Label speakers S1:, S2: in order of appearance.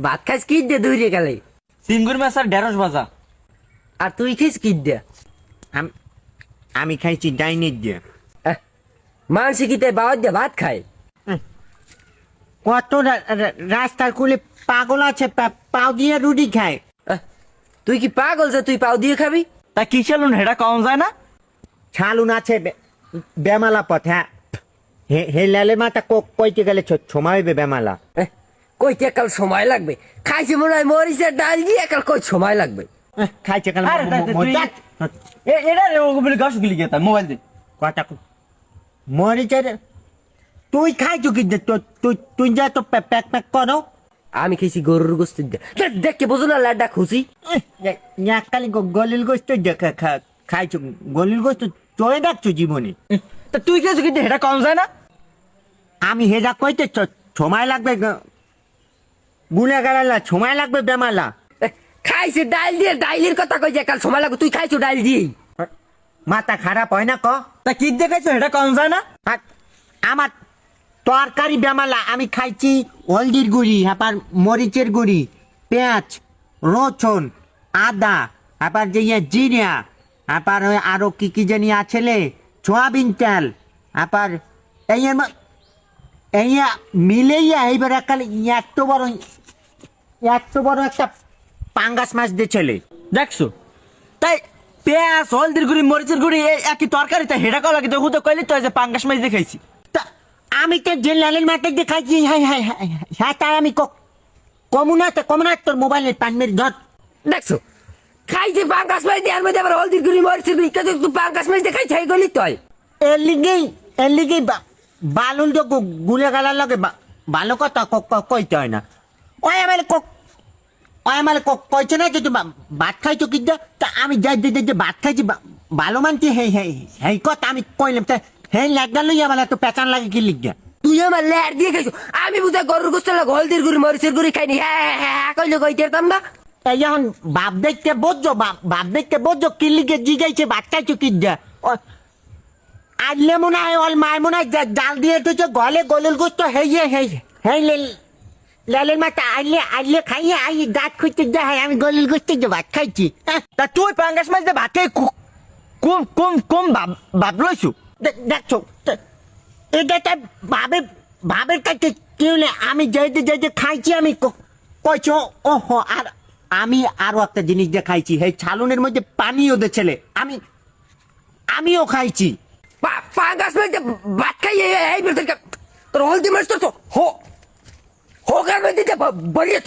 S1: ভাত খাইস কি দিয়ে দৌড়ে গেলে?
S2: চিঙ্গুর মাছ আর ঢেঁড়স ভাজা।
S1: আর তুই খাইস কি দিয়ে?
S3: আমি খাইছি ডাইনির দিয়ে।
S1: মানসি কি তাই বাবার দিয়ে ভাত খায়?
S3: কত রাস্তার কুলে পাগল আছে পাও দিয়ে রুটি খায়।
S1: তুই কি পাগল যে তুই পাও দিয়ে খাবি?
S2: তা কি চালুন হেটা কম যায় না?
S3: ছালুন আছে বেমালা পথ। হ্যাঁ হে লালে মাথা কইতে গেলে সময় হইবে বেমালা।
S1: কইতে একাল সময় লাগবে? খাইছে মনে হয় মরিচের ডাল দিয়ে একাল কই সময় লাগবে?
S3: খাইছে কাল
S2: আরে এটা রে ওগুলো গাছ গুলি গেতা মোবাইল দে।
S3: কথা মরিচের তুই খাইছো কি তুই যা তো প্যাক প্যাক করো।
S1: আমি খেয়েছি গরুর গোস্ত দিয়ে। দেখে বোঝো না লাড্ডা খুশি?
S3: এককালি গলিল গোস্ত খাইছো। গলিল গোস্ত চয়ে ডাকছো জীবনে।
S2: তা তুই কেছো কিন্তু হেটা কম যায় না?
S3: আমি হেজা কইতে সময় লাগবে গুলে গেলা সময় লাগবে বেমালা।
S1: খাইছে ডাল দিয়ে, ডাইলের কথা কই যে কাল সময় লাগবে। তুই খাইছো ডাল দিয়ে?
S3: মাথা খারাপ হয় না ক?
S2: তা কি দেখাইছো হেটা কম যায় না?
S3: আমার তরকারি বেমালা। আমি খাইছি হলদির গুড়ি, আবার মরিচের গুড়ি, পেঁয়াজ, রসুন, আদা, আবার যে জিরা, আবার আরো কি কি জানি আছে সোয়াবিন তেল, আবার এই মিলেইয়া এইবার একালে এত বড় একটা পাঙ্গাস মাছ দিয়েছিলে।
S2: দেখছো? তাই পেঁয়াজ হলদির গুড়ি মরিচের গুড়ি একই তরকারি, তাই হেটা কল লাগে দেখো তো কইলি তো যে পাঙ্গাস মাছ দেখাইছি।
S3: আমি তো যে লালের মাঠে দেখাইছি। হ্যাঁ তাই আমি কমুনা তোর মোবাইলের পান মেরে ধর।
S1: দেখছো খাইছে পাঙ্গাস মাছ দিয়ে, আর মধ্যে আবার হলদির গুড়ি মরিচের গুড়ি। তুই পাঙ্গাস মাছ দিয়ে খাইছে এই গলি তুই?
S3: এর লিগেই বালুন তো গুলে গালার লগে ভালো কথা কইতে হয় না। ওই আমার কইছে না যে তুই ভাত খাইছো কি? তা আমি যাই যে ভাত খাইছি ভালো মানছি। হেই কথা আমি কইলাম। তা হেই লাগা লইয়া আমার এত পেঁচান লাগে কি লিখা?
S1: তুই আমার ল্যাড দিয়ে খাইছো। আমি বুঝা গরুর গোস্ত লাগে হলদির গুড়ি মরিচের গুড়ি খাইনি। হ্যাঁ কইলে কই দিতাম না।
S3: এই এখন বাপ দেখতে বোঝো কি লিখে জিগাইছে ভাত খাইছো কি? আইলে মনে হয় ওর মায় মনে হয় জাল দিয়ে তো গলে গলিল গোস্ত হেই লালের মাথা আইলে খাইয়ে আই দাঁত খুঁজতে যায়। আমি গলিল গোস্ত ভাত খাইছি।
S2: তা তুই পাঙ্গাস মাছ দিয়ে ভাত খাই কম ভাব লইছু?
S3: দেখছো এটা ভাবের কাছে কি হলে আমি যে খাইছি আমি কইছো। ওহো আর আমি আরো একটা জিনিস দিয়ে খাইছি। এই ছালুনের মধ্যে পানিও দে ছেলে। আমিও খাইছি
S1: পাঙ্গাস মাছ দিয়ে ভাত খাইয়ে এই বের থেকে তোর হলদি মাছ তো হোকার মধ্যে বলিয়ে